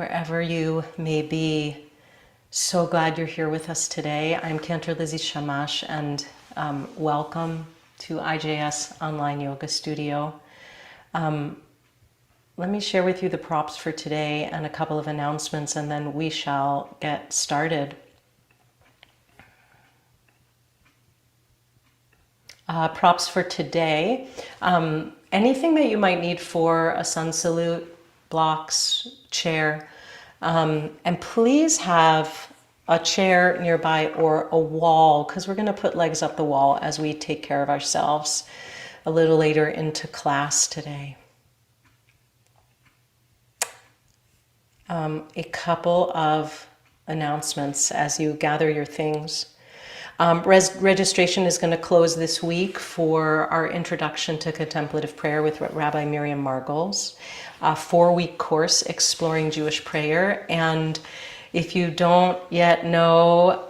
wherever you may be. So glad you're here with us today. I'm Cantor Lizzie Shammash, and welcome to IJS Online Yoga Studio. Let me share with you the props for today and a couple of announcements, and then we shall get started. Props for today. Anything that you might need for a sun salute, blocks, chair, and please have a chair nearby or a wall, because we're going to put legs up the wall as we take care of ourselves a little later into class today. A couple of announcements as you gather your things. Registration is going to close this week for our Introduction to Contemplative Prayer with Rabbi Miriam Margolis, a 4-week course exploring Jewish prayer. And if you don't yet know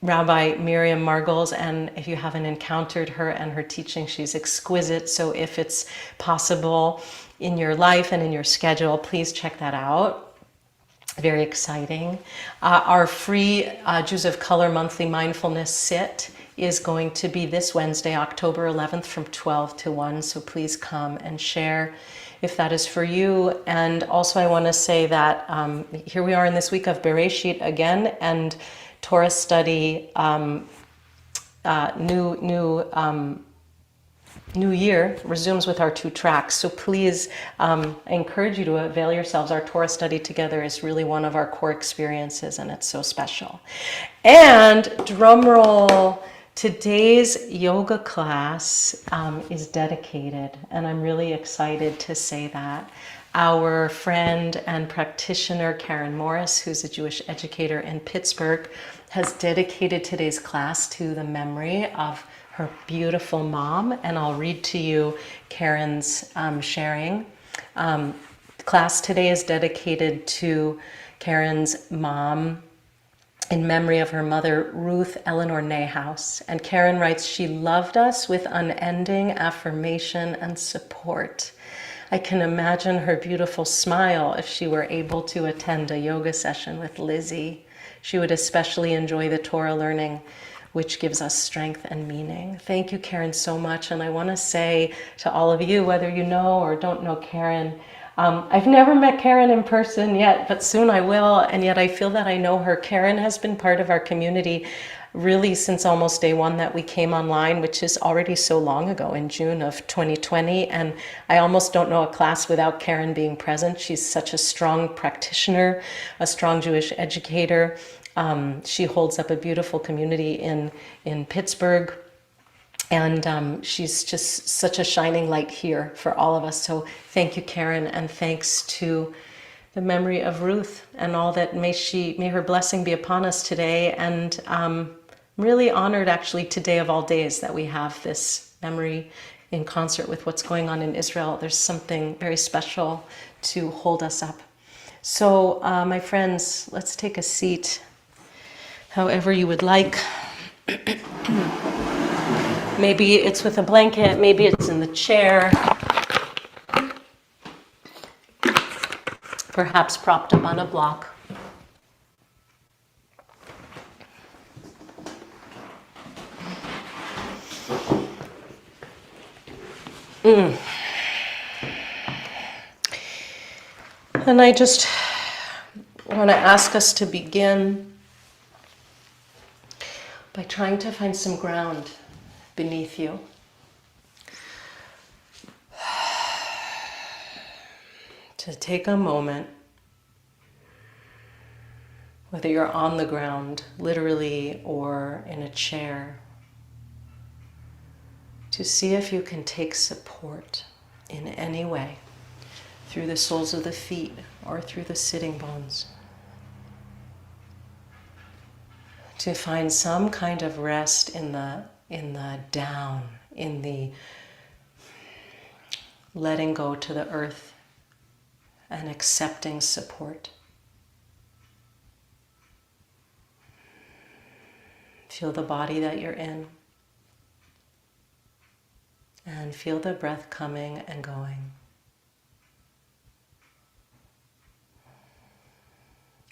Rabbi Miriam Margolis, and if you haven't encountered her and her teaching, she's exquisite. So if it's possible in your life and in your schedule, please check that out. Very exciting. Our free Jews of Color monthly mindfulness sit is going to be this Wednesday, October 11th from 12 to 1. So please come and share if that is for you. And also I want to say that here we are in this week of Bereshit again, and Torah study, New year resumes with our 2 tracks. So please, I encourage you to avail yourselves. Our Torah study together is really one of our core experiences, and it's so special. And drum roll, today's yoga class is dedicated, and I'm really excited to say that. Our friend and practitioner, Karen Morris, who's a Jewish educator in Pittsburgh, has dedicated today's class to the memory of her beautiful mom, and I'll read to you Karen's sharing. Class today is dedicated to Karen's mom in memory of her mother, Ruth Eleanor Nayhouse. And Karen writes, "She loved us with unending affirmation and support. I can imagine her beautiful smile if she were able to attend a yoga session with Lizzie. She would especially enjoy the Torah learning, which gives us strength and meaning." Thank you, Karen, so much. And I want to say to all of you, whether you know or don't know Karen, I've never met Karen in person yet, but soon I will. And yet I feel that I know her. Karen has been part of our community really since almost day one that we came online, which is already so long ago, in June of 2020. And I almost don't know a class without Karen being present. She's such a strong practitioner, a strong Jewish educator. She holds up a beautiful community in Pittsburgh, and she's just such a shining light here for all of us. So thank you, Karen, and thanks to the memory of Ruth and all that. May her blessing be upon us today. And I'm really honored, actually, today of all days, that we have this memory in concert with what's going on in Israel. There's something very special to hold us up. So, my friends, let's take a seat however you would like. Maybe it's with a blanket, maybe it's in the chair, perhaps propped up on a block. And I just want to ask us to begin by trying to find some ground beneath you. To take a moment, whether you're on the ground, literally, or in a chair, to see if you can take support in any way, through the soles of the feet or through the sitting bones. To find some kind of rest in the down, in the letting go to the earth and accepting support. Feel the body that you're in, and feel the breath coming and going.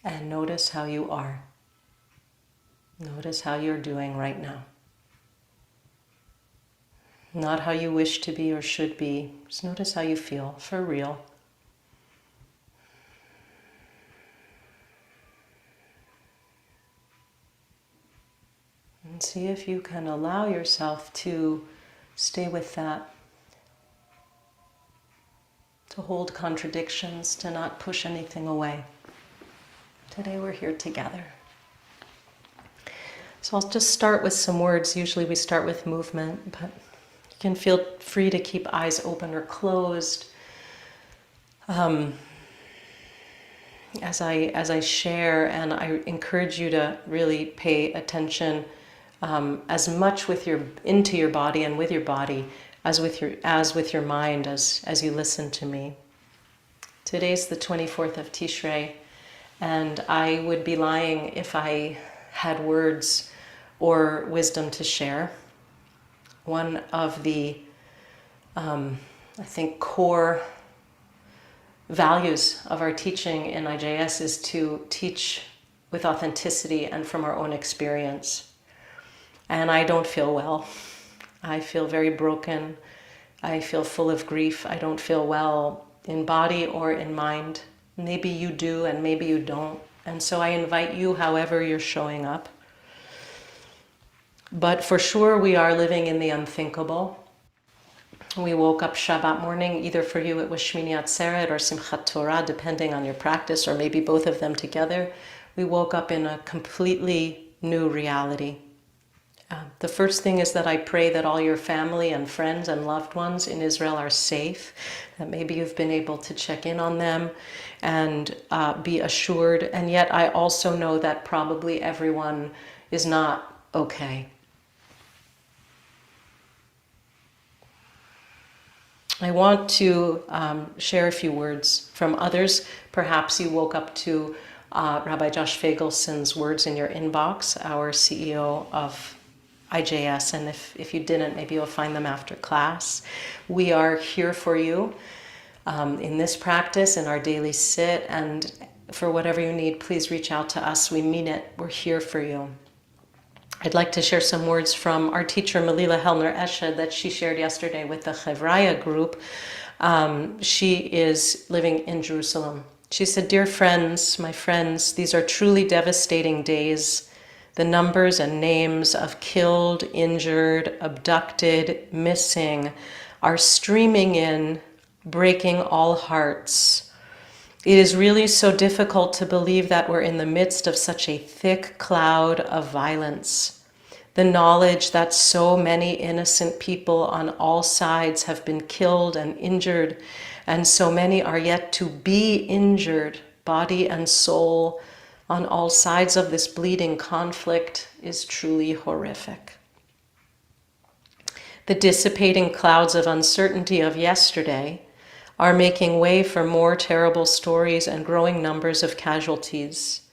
and notice how you are. Notice how you're doing right now. Not how you wish to be or should be. Just notice how you feel, for real. And see if you can allow yourself to stay with that, to hold contradictions, to not push anything away. Today we're here together. So I'll just start with some words. Usually we start with movement, but you can feel free to keep eyes open or closed as I share, and I encourage you to really pay attention as much into your body and with your body as with your mind as you listen to me. Today's the 24th of Tishrei, and I would be lying if I had words or wisdom to share. One of the, I think, core values of our teaching in IJS is to teach with authenticity and from our own experience. And I don't feel well. I feel very broken. I feel full of grief. I don't feel well in body or in mind. Maybe you do and maybe you don't. And so I invite you, however you're showing up. But for sure, we are living in the unthinkable. We woke up Shabbat morning, either for you it was Shmini Atzeret or Simchat Torah, depending on your practice, or maybe both of them together. We woke up in a completely new reality. The first thing is that I pray that all your family and friends and loved ones in Israel are safe, that maybe you've been able to check in on them and be assured. And yet I also know that probably everyone is not okay. I want to share a few words from others. Perhaps you woke up to Rabbi Josh Fagelson's words in your inbox, our CEO of IJS, and if you didn't, maybe you'll find them after class. We are here for you in this practice, in our daily sit, and for whatever you need, please reach out to us. We mean it. We're here for you. I'd like to share some words from our teacher, Melila Hellner-Eshed, that she shared yesterday with the Chevraya group. She is living in Jerusalem. She said, "Dear friends, my friends, these are truly devastating days. The numbers and names of killed, injured, abducted, missing are streaming in, breaking all hearts. It is really so difficult to believe that we're in the midst of such a thick cloud of violence. The knowledge that so many innocent people on all sides have been killed and injured, and so many are yet to be injured, body and soul, on all sides of this bleeding conflict is truly horrific. The dissipating clouds of uncertainty of yesterday are making way for more terrible stories and growing numbers of casualties.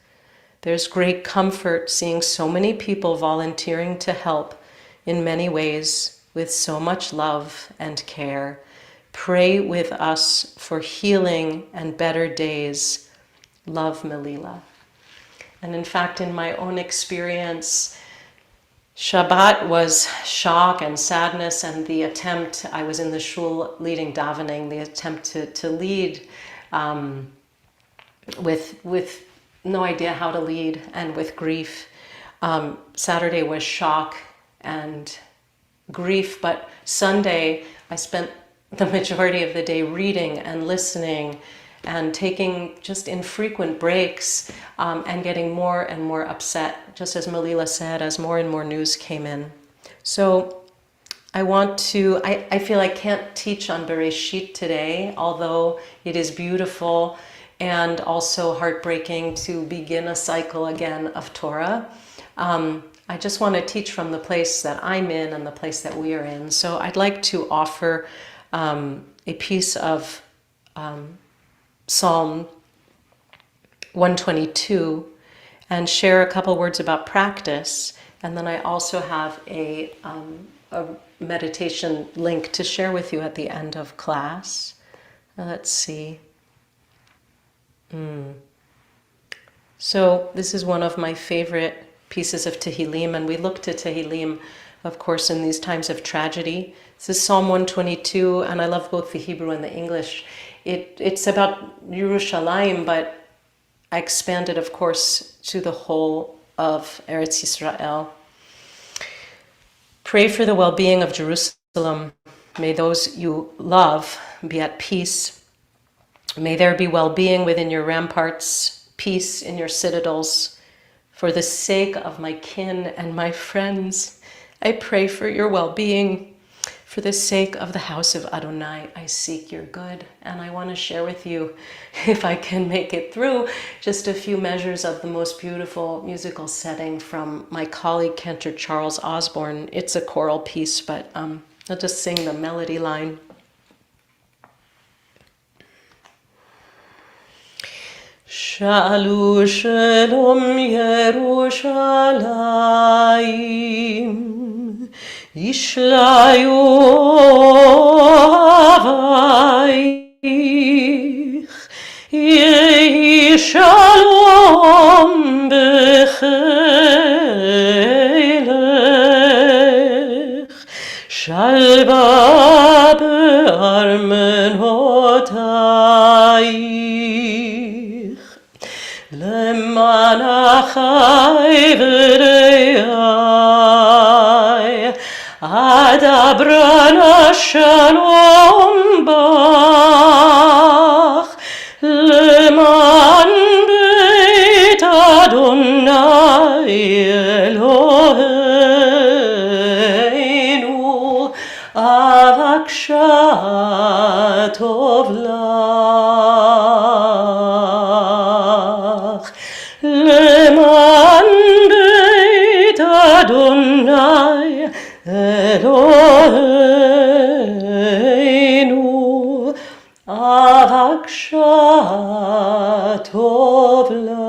There's great comfort seeing so many people volunteering to help in many ways with so much love and care. Pray with us for healing and better days. Love, Melila." And in fact, in my own experience, Shabbat was shock and sadness, and the attempt, I was in the shul leading davening, the attempt to lead with no idea how to lead and with grief. Saturday was shock and grief, but Sunday I spent the majority of the day reading and listening and taking just infrequent breaks and getting more and more upset, just as Melila said, as more and more news came in. So I feel I can't teach on Bereshit today, although it is beautiful and also heartbreaking to begin a cycle again of Torah. I just want to teach from the place that I'm in and the place that we are in. So I'd like to offer a piece of Psalm 122 and share a couple words about practice. And then I also have a meditation link to share with you at the end of class. Let's see. So this is one of my favorite pieces of Tehillim, and we look to Tehillim, of course, in these times of tragedy. This is Psalm 122, and I love both the Hebrew and the English. It's about Yerushalayim, but I expanded, of course, to the whole of Eretz Yisrael. Pray for the well-being of Jerusalem. May those you love be at peace. May there be well-being within your ramparts, peace in your citadels. For the sake of my kin and my friends, I pray for your well-being. For the sake of the house of Adonai, I seek your good. And I want to share with you, if I can make it through, just a few measures of the most beautiful musical setting from my colleague Cantor Charles Osborne. It's a choral piece, but I'll just sing the melody line. Shalu shalom Yerushalayim Yishlayu avayich Yehi shalom bechelech Shalva be'armenotayich Leman achai v'reyai Adabrana shalom bach Leman beit Adonai Eloheinu Avaksha tov lach Leman beit Adonai Eloheinu Avaksha tov lach.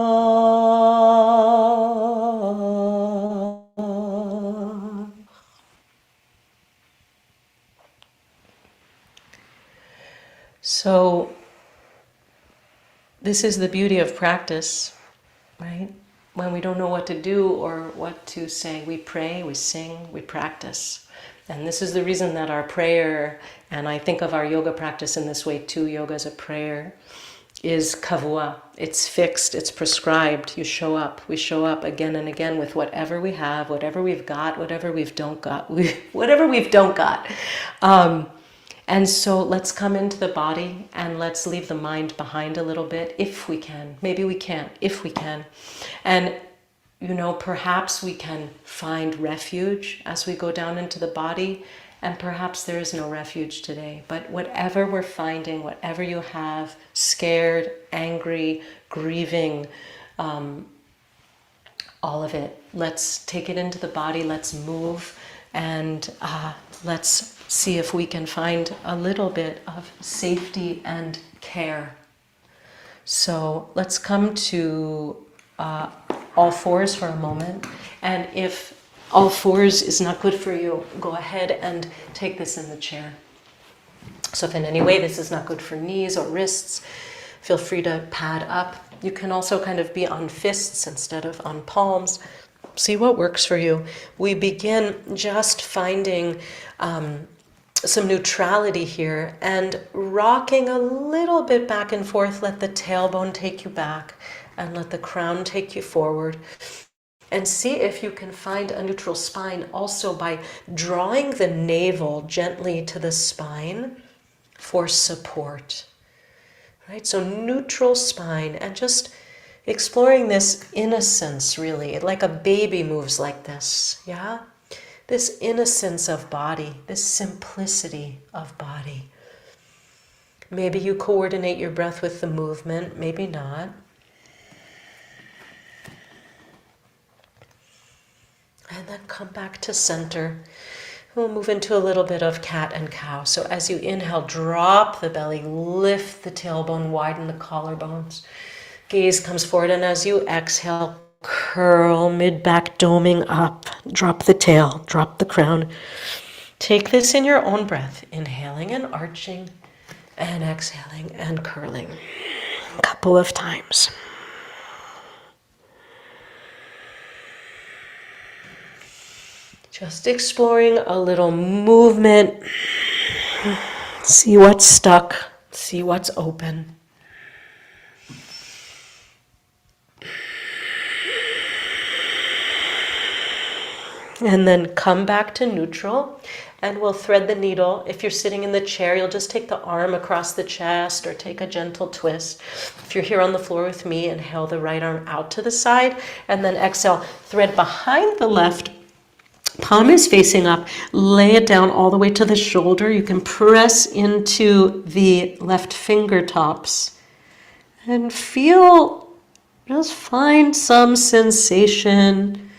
So this is the beauty of practice, right? When we don't know what to do or what to say, we pray, we sing, we practice. And this is the reason that our prayer, and I think of our yoga practice in this way too, yoga as a prayer, is kavua. It's fixed, it's prescribed. You show up. We show up again and again with whatever we have, whatever we've got, whatever we've don't got, whatever we've don't got. And so let's come into the body and let's leave the mind behind a little bit if we can. Maybe we can't, if we can. And, you know, perhaps we can find refuge as we go down into the body, and perhaps there is no refuge today. But whatever we're finding, whatever you have, scared, angry, grieving, all of it, let's take it into the body, let's move, and let's see if we can find a little bit of safety and care. So let's come to all fours for a moment. And if all fours is not good for you, go ahead and take this in the chair. So if in any way this is not good for knees or wrists, feel free to pad up. You can also kind of be on fists instead of on palms. See what works for you. We begin just finding some neutrality here and rocking a little bit back and forth. Let the tailbone take you back and let the crown take you forward. And see if you can find a neutral spine also by drawing the navel gently to the spine for support. Right? So neutral spine and just exploring this innocence, really, like a baby moves like this, yeah? This innocence of body, this simplicity of body. Maybe you coordinate your breath with the movement, maybe not. And then come back to center. We'll move into a little bit of cat and cow. So as you inhale, drop the belly, lift the tailbone, widen the collarbones. Gaze comes forward, and as you exhale, curl, mid-back doming up. Drop the tail, drop the crown. Take this in your own breath, inhaling and arching, and exhaling and curling. A couple of times. Just exploring a little movement. See what's stuck. See what's open. And then come back to neutral, and we'll thread the needle. If you're sitting in the chair, you'll just take the arm across the chest or take a gentle twist. If you're here on the floor with me, inhale the right arm out to the side, and then exhale, thread behind the left. Palm is facing up. Lay it down all the way to the shoulder. You can press into the left fingertips and feel, just find some sensation.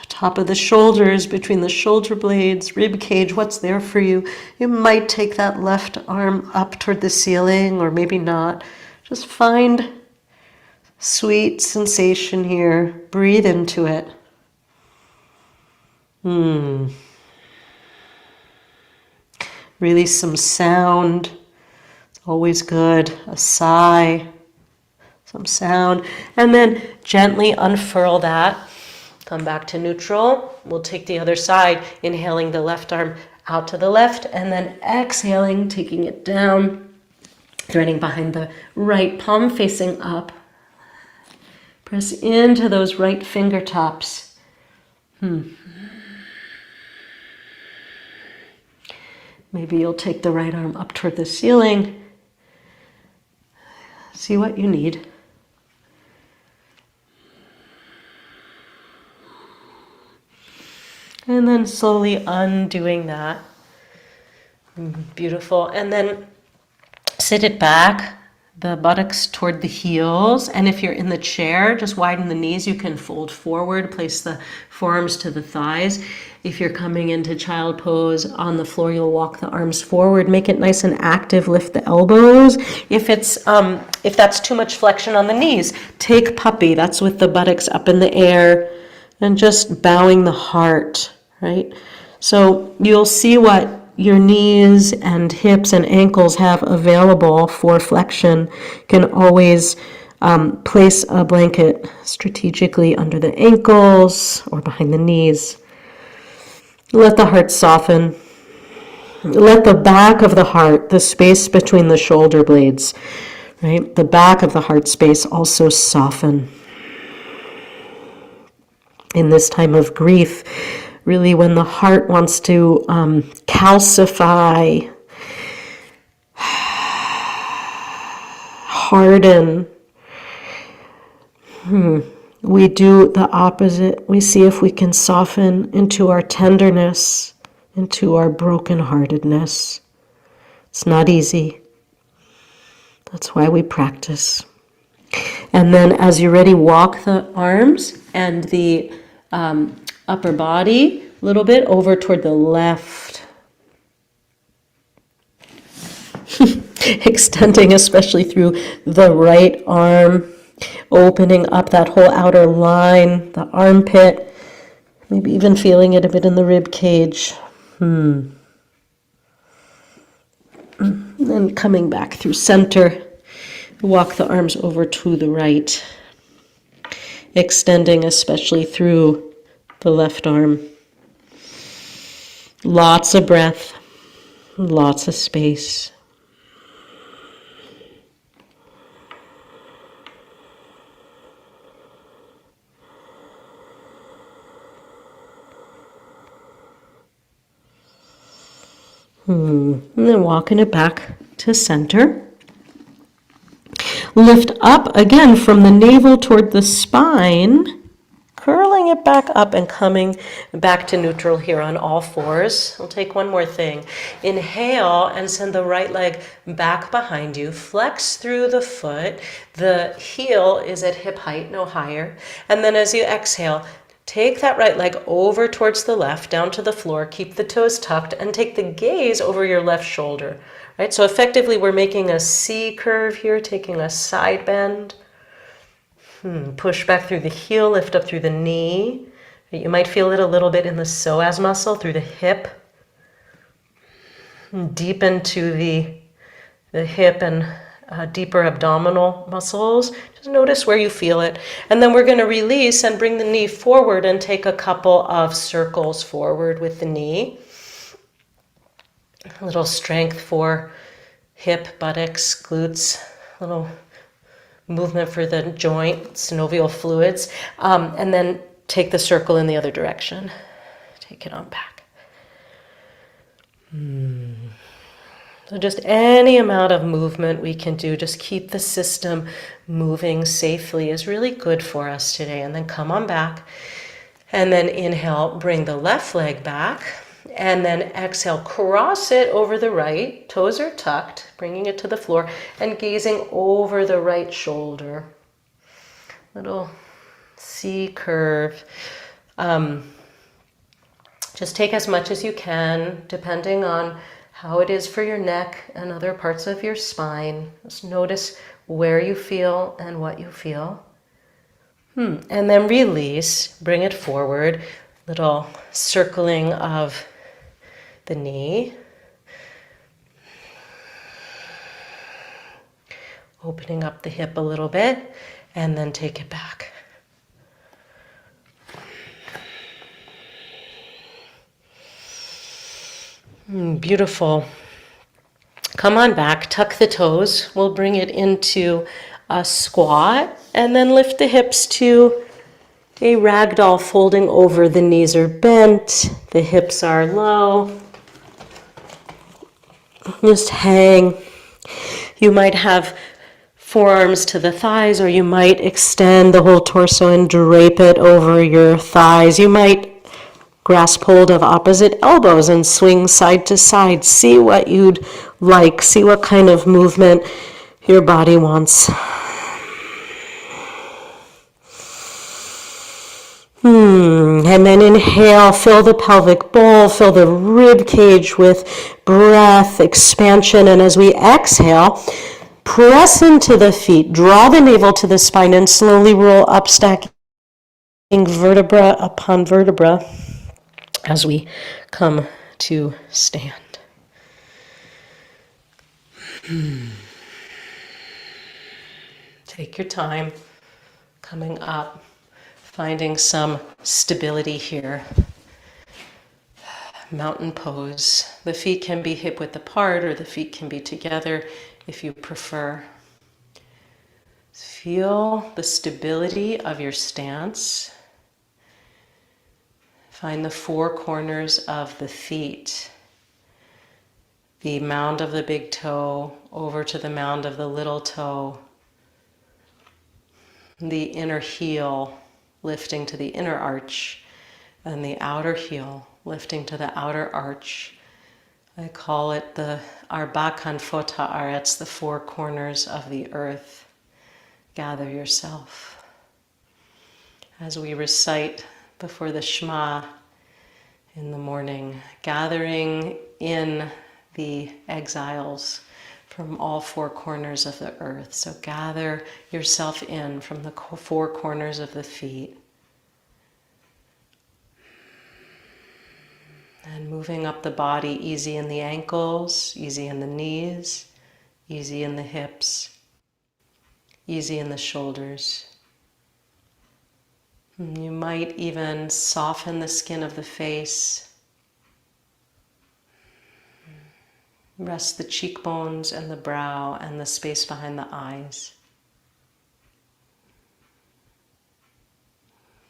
Top of the shoulders, between the shoulder blades, rib cage, what's there for you? You might take that left arm up toward the ceiling, or maybe not. Just find sweet sensation here. Breathe into it. Release some sound. It's always good. A sigh, some sound. And then gently unfurl that. Come back to neutral. We'll take the other side, inhaling the left arm out to the left, and then exhaling, taking it down, threading behind the right palm facing up. Press into those right fingertips. Maybe you'll take the right arm up toward the ceiling. See what you need. And then slowly undoing that. Beautiful. And then sit it back, the buttocks toward the heels. And if you're in the chair, just widen the knees. You can fold forward, place the forearms to the thighs. If you're coming into child pose on the floor, you'll walk the arms forward. Make it nice and active. Lift the elbows. If that's too much flexion on the knees, take puppy. That's with the buttocks up in the air. And just bowing the heart, right? So you'll see what your knees and hips and ankles have available for flexion. You can always place a blanket strategically under the ankles or behind the knees. Let the heart soften. Let the back of the heart, the space between the shoulder blades, right? The back of the heart space also soften. In this time of grief, really when the heart wants to calcify, harden, we do the opposite. We see if we can soften into our tenderness, into our brokenheartedness. It's not easy. That's why we practice. And then as you're ready, walk the arms and the upper body a little bit over toward the left. Extending especially through the right arm, opening up that whole outer line, the armpit, maybe even feeling it a bit in the rib cage. And then coming back through center, walk the arms over to the right. Extending especially through the left arm. Lots of breath, lots of space. And then walking it back to center. Lift up again from the navel toward the spine, curling it back up and coming back to neutral here on all fours. We'll take one more thing. Inhale and send the right leg back behind you. Flex through the foot. The heel is at hip height, no higher. And then as you exhale, take that right leg over towards the left, down to the floor. Keep the toes tucked and take the gaze over your left shoulder. Right, so effectively we're making a C curve here, taking a side bend. Push back through the heel, lift up through the knee. You might feel it a little bit in the psoas muscle through the hip. Deepen to the hip and deeper abdominal muscles. Just notice where you feel it. And then we're going to release and bring the knee forward and take a couple of circles forward with the knee. A little strength for hip, buttocks, glutes, a little movement for the joint, synovial fluids. And then take the circle in the other direction. Take it on back. So just any amount of movement we can do, just keep the system moving safely is really good for us today. And then come on back. And then inhale, bring the left leg back. And then exhale, cross it over the right. Toes are tucked, bringing it to the floor and gazing over the right shoulder. Little C curve. Just take as much as you can, depending on how it is for your neck and other parts of your spine. Just notice where you feel and what you feel. And then release, bring it forward. Little circling of the knee. Opening up the hip a little bit and then take it back. Beautiful. Come on back, tuck the toes. We'll bring it into a squat and then lift the hips to a ragdoll, folding over. The knees are bent, the hips are low. Just hang. You might have forearms to the thighs, or you might extend the whole torso and drape it over your thighs. You might grasp hold of opposite elbows and swing side to side. See what you'd like. See what kind of movement your body wants. And then inhale, fill the pelvic bowl, fill the rib cage with breath, expansion. And as we exhale, press into the feet, draw the navel to the spine, and slowly roll up, stacking vertebra upon vertebra as we come to stand. Take your time coming up, finding some stability here. Mountain pose. The feet can be hip width apart, or the feet can be together if you prefer. Feel the stability of your stance. Find the four corners of the feet. The mound of the big toe over to the mound of the little toe. The inner heel lifting to the inner arch, and the outer heel lifting to the outer arch. I call it the Arba Kanfot Haaretz, the four corners of the earth. Gather yourself. As we recite before the Shema in the morning, gathering in the exiles from all four corners of the earth. So gather yourself in from the four corners of the feet. And moving up the body, easy in the ankles, easy in the knees, easy in the hips, easy in the shoulders. You might even soften the skin of the face. Rest the cheekbones and the brow and the space behind the eyes.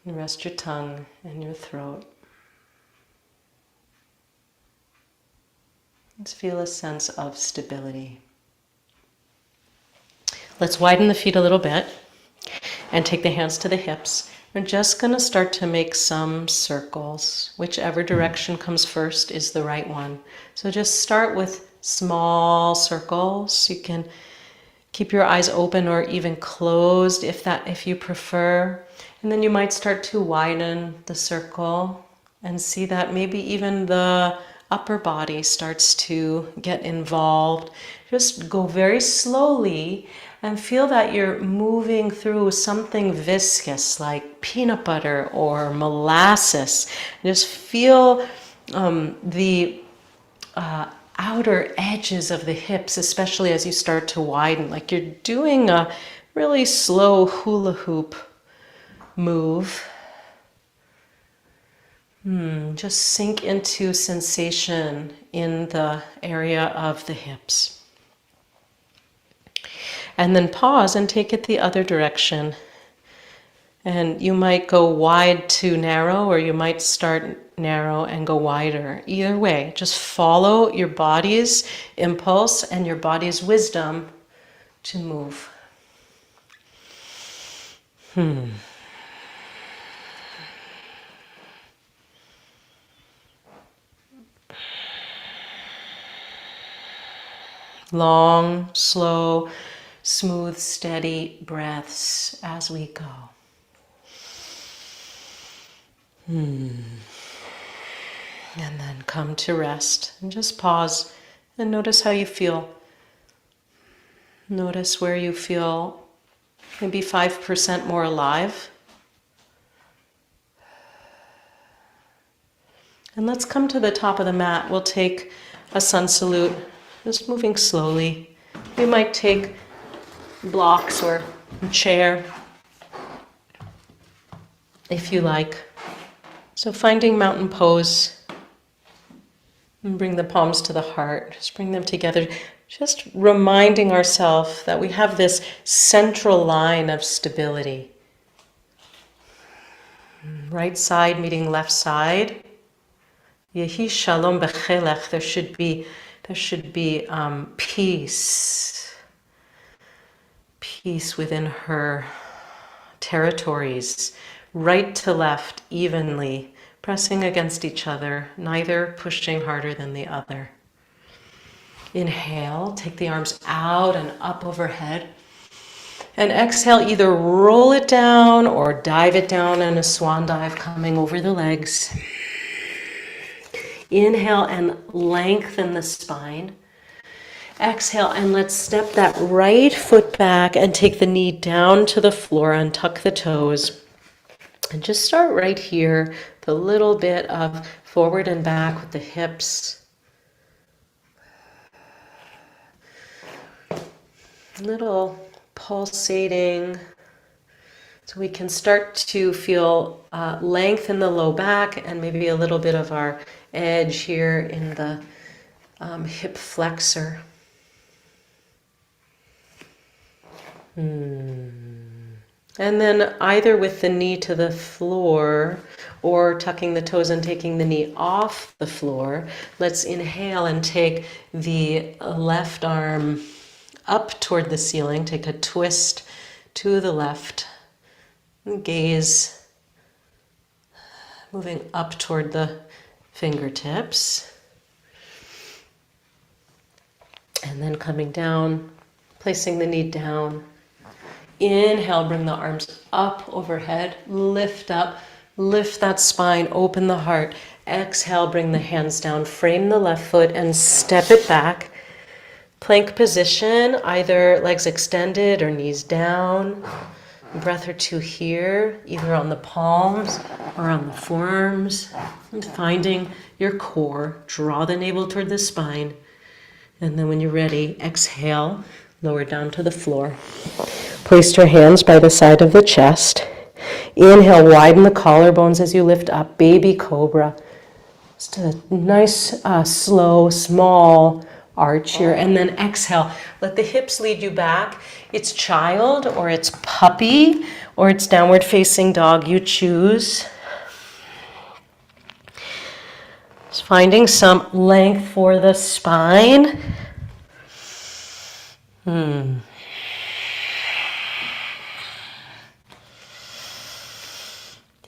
And rest your tongue and your throat. Let's feel a sense of stability. Let's widen the feet a little bit and take the hands to the hips. We're just going to start to make some circles. Whichever direction comes first is the right one. So just start with small circles. You can keep your eyes open or even closed if you prefer. And then you might start to widen the circle and see that maybe even the upper body starts to get involved. Just go very slowly and feel that you're moving through something viscous like peanut butter or molasses. Just feel the outer edges of the hips, especially as you start to widen, like you're doing a really slow hula hoop move. Just sink into sensation in the area of the hips. And then pause and take it the other direction. And you might go wide to narrow, or you might start narrow and go wider. Either way, just follow your body's impulse and your body's wisdom to move. Long, slow, smooth, steady breaths as we go. And then come to rest and just pause and notice how you feel. Notice where you feel maybe 5% more alive. And let's come to the top of the mat. We'll take a sun salute, just moving slowly. We might take blocks or a chair if you like. So finding mountain pose, and bring the palms to the heart, just bring them together, just reminding ourselves that we have this central line of stability. Right side meeting left side. Yehi shalom bechelech. There should be peace within her territories. Right to left, evenly, pressing against each other, neither pushing harder than the other. Inhale, take the arms out and up overhead. And exhale, either roll it down or dive it down in a swan dive, coming over the legs. Inhale and lengthen the spine. Exhale, and let's step that right foot back and take the knee down to the floor and tuck the toes. And just start right here, the little bit of forward and back with the hips. Little pulsating. So we can start to feel length in the low back and maybe a little bit of our edge here in the hip flexor. And then either with the knee to the floor or tucking the toes and taking the knee off the floor, let's inhale and take the left arm up toward the ceiling. Take a twist to the left. Gaze moving up toward the fingertips. And then coming down, placing the knee down. Inhale, bring the arms up overhead, lift up, lift that spine, open the heart. Exhale, bring the hands down, frame the left foot and step it back. Plank position, either legs extended or knees down. A breath or two here, either on the palms or on the forearms. And finding your core, draw the navel toward the spine. And then when you're ready, exhale, lower down to the floor. Place your hands by the side of the chest. Inhale, widen the collarbones as you lift up, baby cobra. Just a nice, slow, small arch here. And then exhale, let the hips lead you back. It's child, or it's puppy, or it's downward facing dog, you choose. Just finding some length for the spine.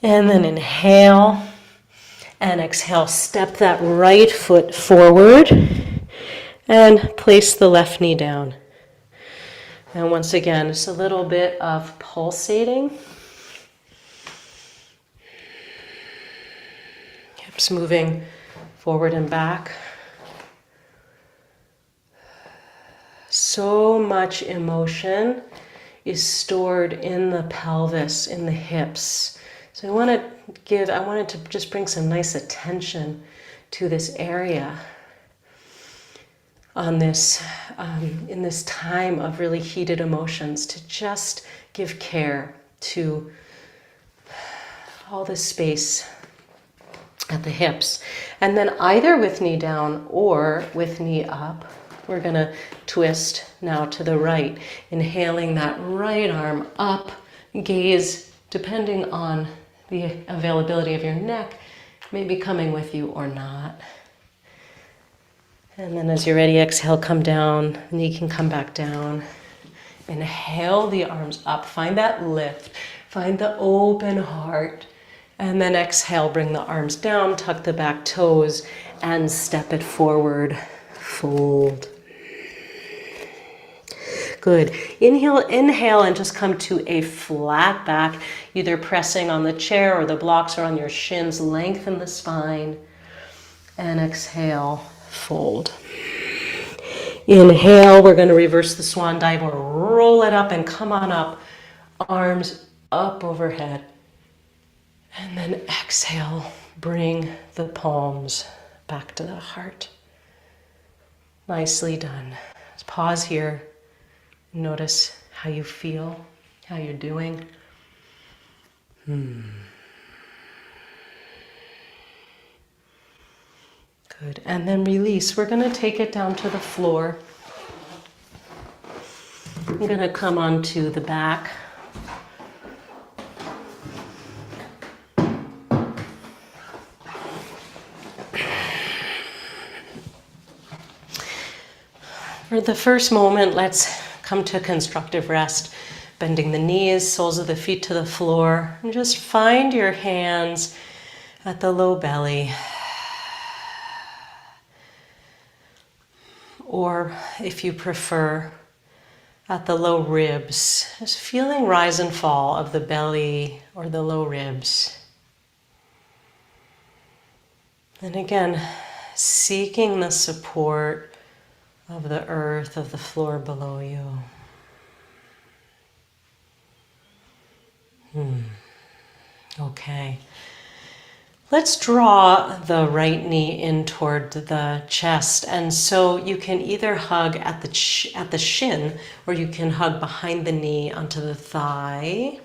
And then inhale and exhale, step that right foot forward and place the left knee down. And once again, just a little bit of pulsating. Hips moving forward and back. So much emotion is stored in the pelvis, in the hips. So I wanted to just bring some nice attention to this area. on this, in this time of really heated emotions, to just give care to all the space at the hips. And then either with knee down or with knee up, we're gonna twist now to the right, inhaling that right arm up, gaze, depending on the availability of your neck, maybe coming with you or not. And then as you're ready, exhale, come down, knee can come back down. Inhale the arms up, find that lift, find the open heart. And then exhale, bring the arms down, tuck the back toes, and step it forward, fold. Good. Inhale, and just come to a flat back, either pressing on the chair or the blocks or on your shins. Lengthen the spine. And exhale, fold. Inhale, we're going to reverse the swan dive or roll it up and come on up. Arms up overhead. And then exhale, bring the palms back to the heart. Nicely done. Let's pause here. Notice how you feel, how you're doing. Good. And then release. We're going to take it down to the floor. I'm going to come onto the back. For the first moment, let's come to constructive rest, bending the knees, soles of the feet to the floor, and just find your hands at the low belly. Or if you prefer, at the low ribs, just feeling rise and fall of the belly or the low ribs. And again, seeking the support of the earth, of the floor below you. Okay. Let's draw the right knee in toward the chest. And so you can either hug at the shin, or you can hug behind the knee onto the thigh.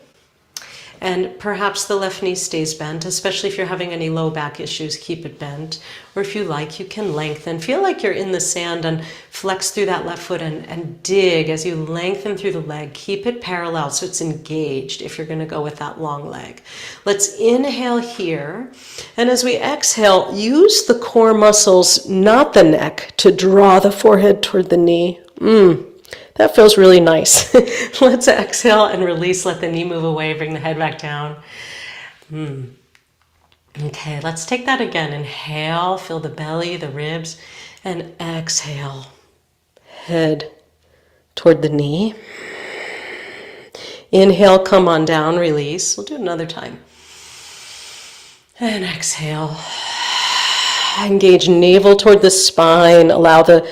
And perhaps the left knee stays bent, especially if you're having any low back issues, keep it bent. Or if you like, you can lengthen. Feel like you're in the sand and flex through that left foot and dig as you lengthen through the leg. Keep it parallel so it's engaged if you're gonna go with that long leg. Let's inhale here. And as we exhale, use the core muscles, not the neck, to draw the forehead toward the knee. That feels really nice. Let's exhale and release. Let the knee move away. Bring the head back down. Okay, let's take that again. Inhale, feel the belly, the ribs, and exhale. Head toward the knee. Inhale, come on down, release. We'll do it another time. And exhale. Engage navel toward the spine. Allow the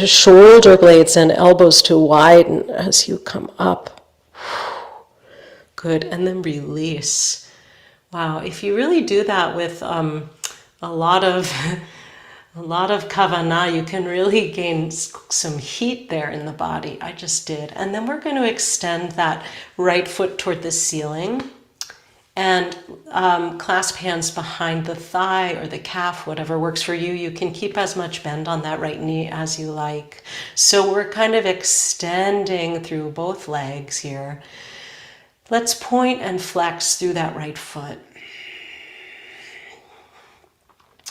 shoulder blades and elbows to widen as you come up. Good. And then release. Wow. If you really do that with a lot of kavanah, you can really gain some heat there in the body. I just did. And then we're going to extend that right foot toward the ceiling. And clasp hands behind the thigh or the calf, whatever works for you. You can keep as much bend on that right knee as you like. So we're kind of extending through both legs here. Let's point and flex through that right foot.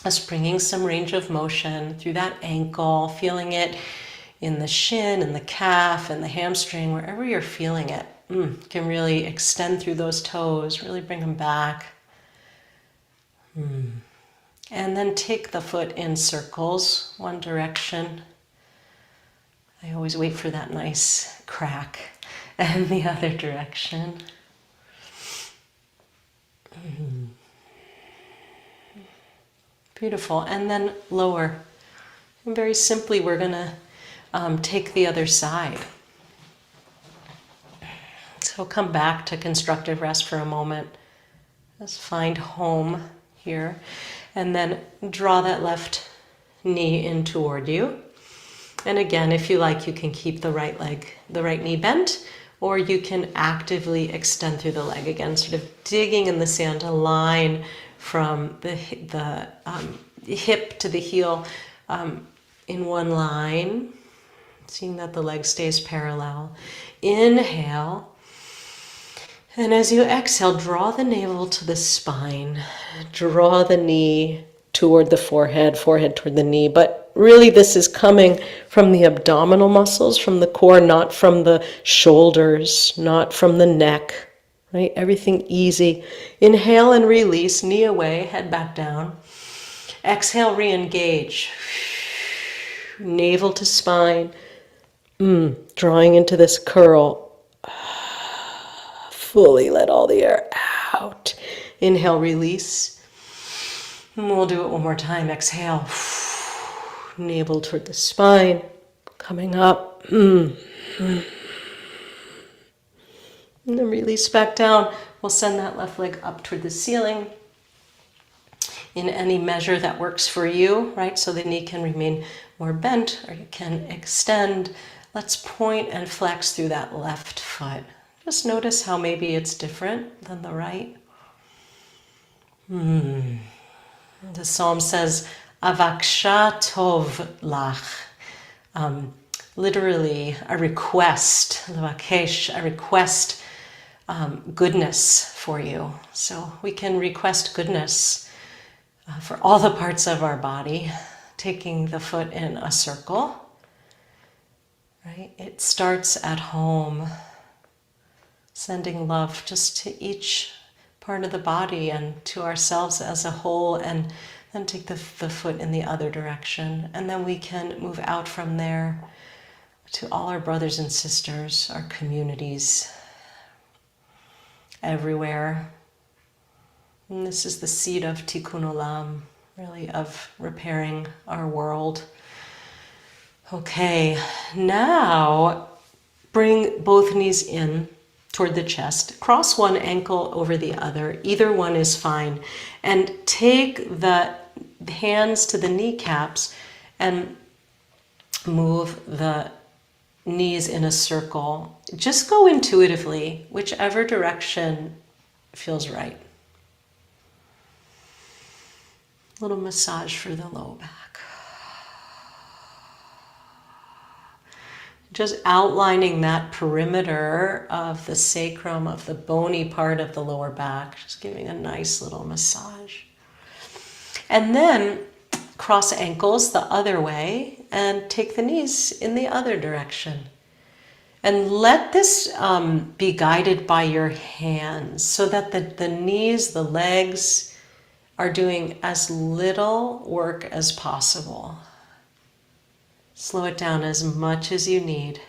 Just bringing some range of motion through that ankle, feeling it in the shin, in the calf, and the hamstring, wherever you're feeling it. Can really extend through those toes, really bring them back. And then take the foot in circles, one direction. I always wait for that nice crack. And the other direction. Beautiful. And then lower. And very simply, we're going to take the other side. So come back to constructive rest for a moment. Just find home here. And then draw that left knee in toward you. And again, if you like, you can keep the right knee bent, or you can actively extend through the leg. Again, sort of digging in the sand, a line from the hip to the heel in one line, seeing that the leg stays parallel. Inhale. And as you exhale, draw the navel to the spine. Draw the knee toward the forehead, forehead toward the knee. But really this is coming from the abdominal muscles, from the core, not from the shoulders, not from the neck, right? Everything easy. Inhale and release, knee away, head back down. Exhale, re-engage. Navel to spine. Drawing into this curl. Fully let all the air out. Inhale, release. And we'll do it one more time. Exhale. Navel toward the spine. Coming up. And then release back down. We'll send that left leg up toward the ceiling in any measure that works for you, right? So the knee can remain more bent, or you can extend. Let's point and flex through that left foot. Just notice how maybe it's different than the right. The psalm says, Avaksha tov lach. Literally, a request, levakesh, a request goodness for you. So we can request goodness for all the parts of our body, taking the foot in a circle. Right? It starts at home. Sending love just to each part of the body and to ourselves as a whole, and then take the foot in the other direction. And then we can move out from there to all our brothers and sisters, our communities, everywhere. And this is the seed of Tikkun Olam, really of repairing our world. Okay, now bring both knees in toward the chest. Cross one ankle over the other. Either one is fine. And take the hands to the kneecaps and move the knees in a circle. Just go intuitively, whichever direction feels right. A little massage for the low back. Just outlining that perimeter of the sacrum, of the bony part of the lower back, just giving a nice little massage. And then cross ankles the other way and take the knees in the other direction. And let this be guided by your hands so that the knees, the legs are doing as little work as possible. Slow it down as much as you need.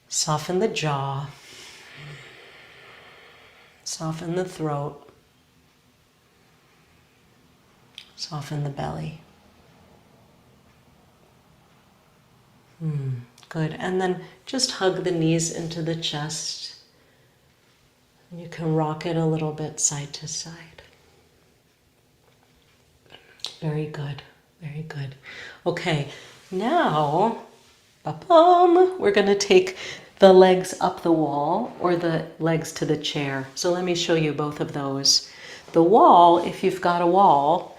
Soften the jaw. Soften the throat. Soften the belly. Good. And then just hug the knees into the chest. You can rock it a little bit side to side. Very good. Very good. Okay, now, we're going to take the legs up the wall or the legs to the chair. So let me show you both of those. The wall, if you've got a wall,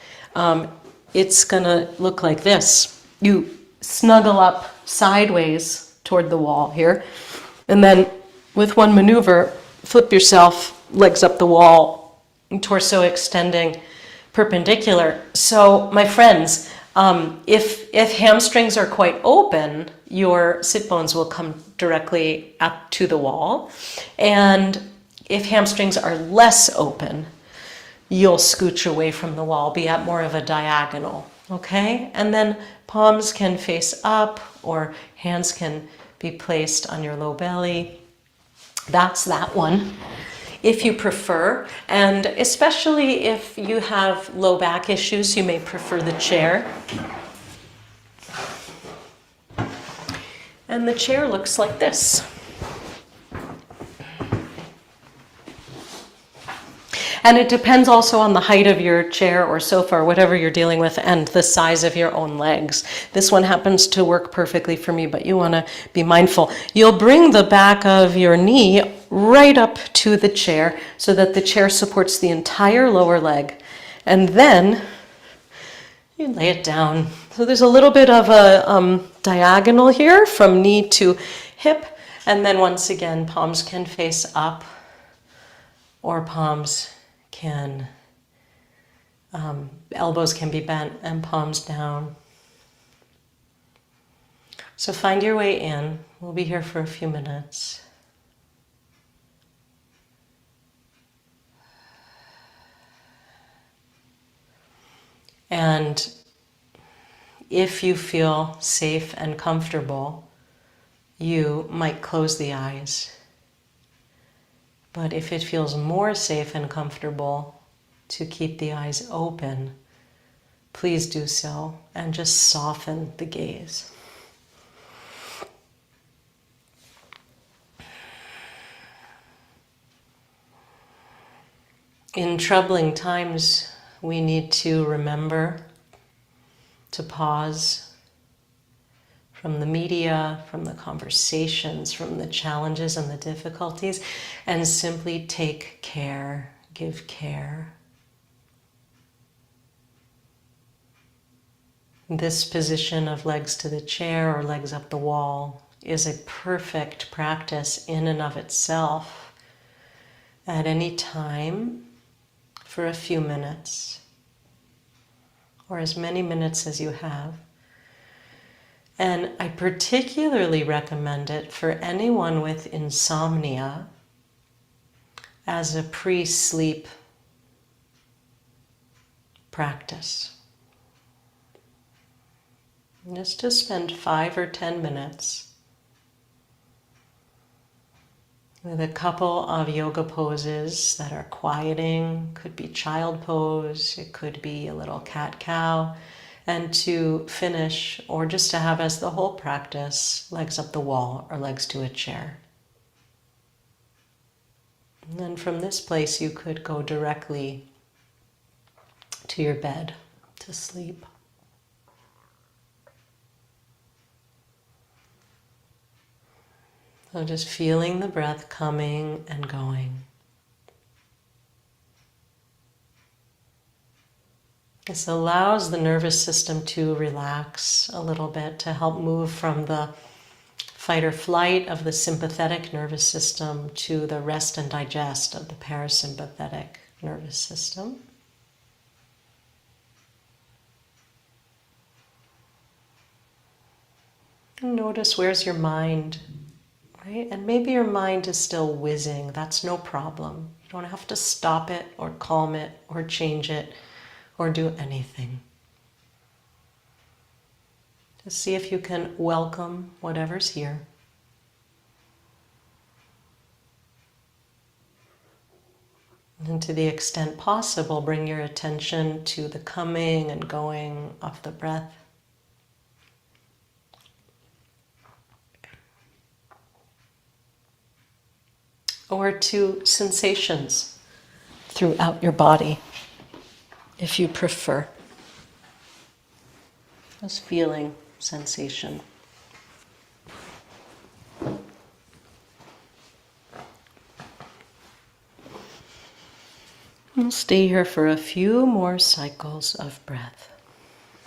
it's going to look like this. You snuggle up sideways toward the wall here, and then with one maneuver, flip yourself, legs up the wall, torso extending perpendicular. So my friends, if hamstrings are quite open, your sit bones will come directly up to the wall. And if hamstrings are less open, you'll scooch away from the wall, be at more of a diagonal, okay? And then palms can face up or hands can be placed on your low belly. That's that one, if you prefer. And especially if you have low back issues, you may prefer the chair. And the chair looks like this. And it depends also on the height of your chair or sofa or whatever you're dealing with and the size of your own legs. This one happens to work perfectly for me, but you want to be mindful. You'll bring the back of your knee right up to the chair so that the chair supports the entire lower leg. And then you lay it down. So there's a little bit of a diagonal here from knee to hip. And then once again, palms can face up or palms can, elbows can be bent and palms down. So find your way in. We'll be here for a few minutes. And if you feel safe and comfortable, you might close the eyes. But if it feels more safe and comfortable to keep the eyes open, please do so and just soften the gaze. In troubling times, we need to remember to pause from the media, from the conversations, from the challenges and the difficulties, and simply take care, give care. This position of legs to the chair or legs up the wall is a perfect practice in and of itself. At any time, for a few minutes, or as many minutes as you have. And I particularly recommend it for anyone with insomnia as a pre-sleep practice. Just to spend 5 or 10 minutes with a couple of yoga poses that are quieting. Could be child pose, it could be a little cat-cow, and to finish, or just to have as the whole practice, legs up the wall or legs to a chair. And then from this place you could go directly to your bed to sleep. So just feeling the breath coming and going. This allows the nervous system to relax a little bit, to help move from the fight or flight of the sympathetic nervous system to the rest and digest of the parasympathetic nervous system. And notice, where's your mind? Right? And maybe your mind is still whizzing. That's no problem. You don't have to stop it or calm it or change it or do anything. Just see if you can welcome whatever's here. And to the extent possible, bring your attention to the coming and going of the breath. Or to sensations throughout your body, if you prefer. Just feeling sensation. We'll stay here for a few more cycles of breath.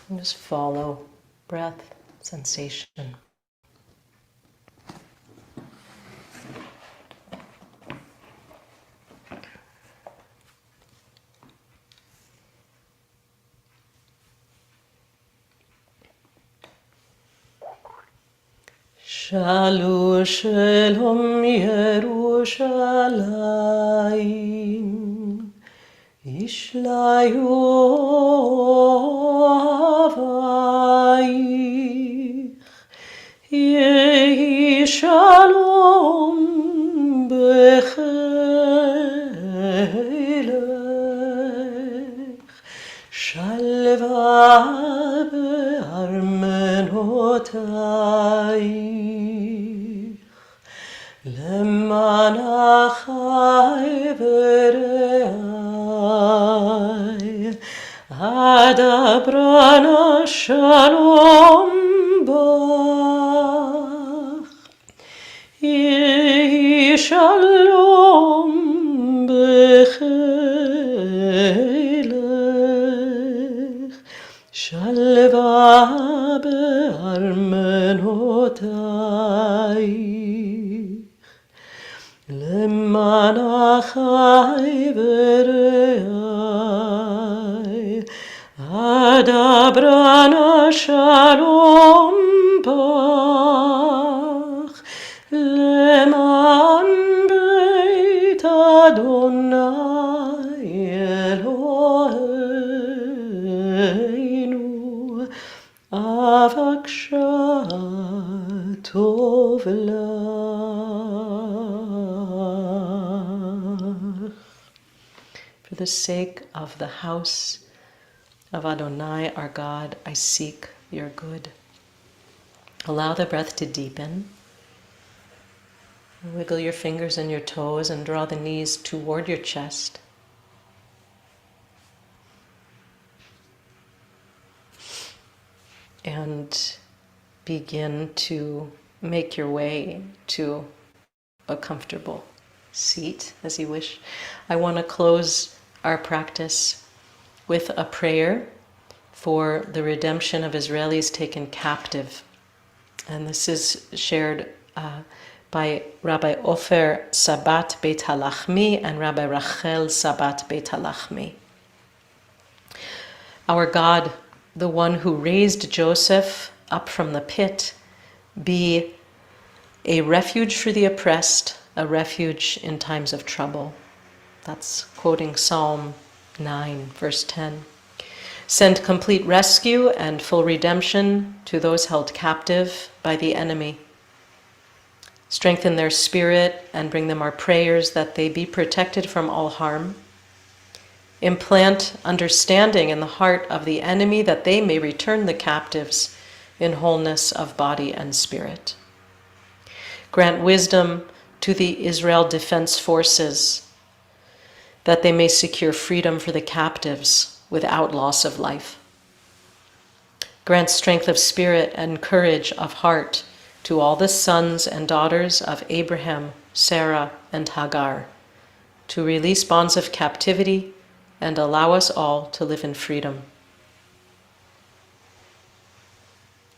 And just follow breath, sensation. Shalu Shalom Yerushalayim Ishlayu Havayich Yehi Shalom Bechelech Shalva Be'armenotayich למען החי ורעי Adabrana shalom bach. Yehi shalom bechelech. Shalva be'armenotayich. Leman achai v'reai. Adabrana shalom bach. Leman beit Adonai Eloheinu. Avaksha tov lach. For the sake of the house of Adonai, our God, I seek your good. Allow the breath to deepen. Wiggle your fingers and your toes and draw the knees toward your chest. And begin to make your way to a comfortable seat as you wish. I want to close our practice with a prayer for the redemption of Israelis taken captive. And this is shared by Rabbi Ofer Sabat Beit Halachmi and Rabbi Rachel Sabat Beit Halachmi. Our God, the one who raised Joseph up from the pit, be a refuge for the oppressed, a refuge in times of trouble. That's quoting Psalm 9, verse 10. Send complete rescue and full redemption to those held captive by the enemy. Strengthen their spirit and bring them our prayers that they be protected from all harm. Implant understanding in the heart of the enemy that they may return the captives in wholeness of body and spirit. Grant wisdom to the Israel Defense Forces that they may secure freedom for the captives without loss of life. Grant strength of spirit and courage of heart to all the sons and daughters of Abraham, Sarah, and Hagar, to release bonds of captivity and allow us all to live in freedom.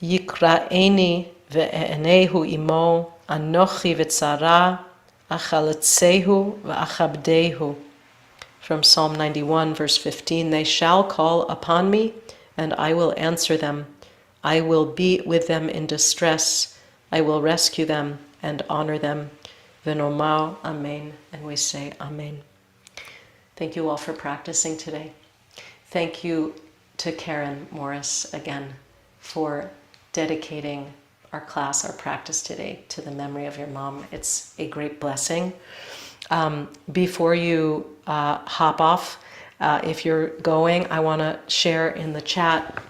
Yikra'eni ve'enehu imo, anochi v'tzara, achaletzehu v'achabdehu. From Psalm 91, verse 15, they shall call upon me, and I will answer them. I will be with them in distress. I will rescue them and honor them. V'nomar amen. And we say amen. Thank you all for practicing today. Thank you to Karen Morris again for dedicating our class, our practice today, to the memory of your mom. It's a great blessing. Before you hop off, if you're going, I want to share in the chat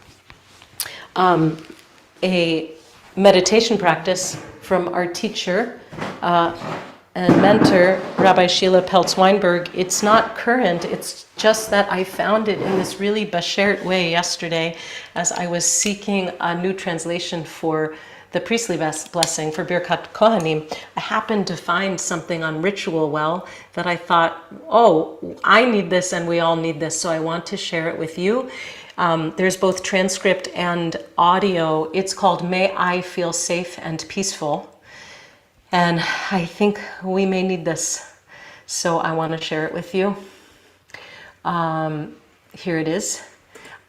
a meditation practice from our teacher and mentor, Rabbi Sheila Peltz-Weinberg. It's not current, it's just that I found it in this really bashert way yesterday as I was seeking a new translation for the priestly blessing for Birkat Kohanim. I happened to find something on Ritual Well that I thought, oh, I need this and we all need this, so I want to share it with you. There's both transcript and audio. It's called May I Feel Safe and Peaceful. And I think we may need this, so I want to share it with you. Here it is.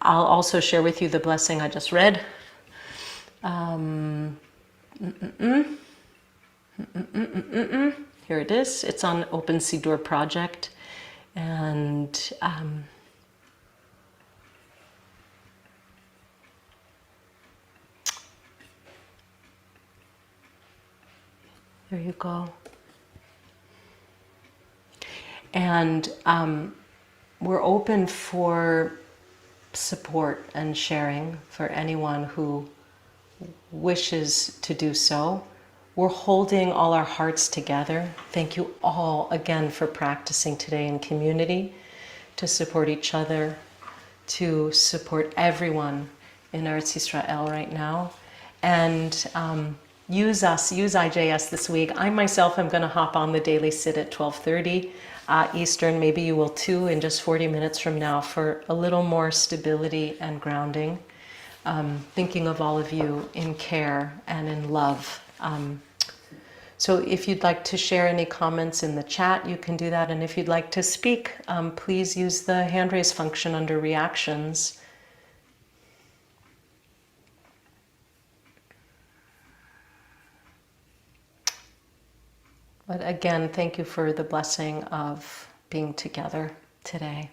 I'll also share with you the blessing I just read. Here it is. It's on Open Siddur Project. And there you go. And we're open for support and sharing for anyone who wishes to do so. We're holding all our hearts together. Thank you all again for practicing today in community to support each other, to support everyone in Eretz Yisrael right now. And use IJS this week. I myself am going to hop on the daily sit at 12:30 Eastern. Maybe you will too in just 40 minutes from now for a little more stability and grounding. Thinking of all of you in care and in love. So if you'd like to share any comments in the chat, you can do that. And if you'd like to speak, please use the hand raise function under reactions. But again, thank you for the blessing of being together today.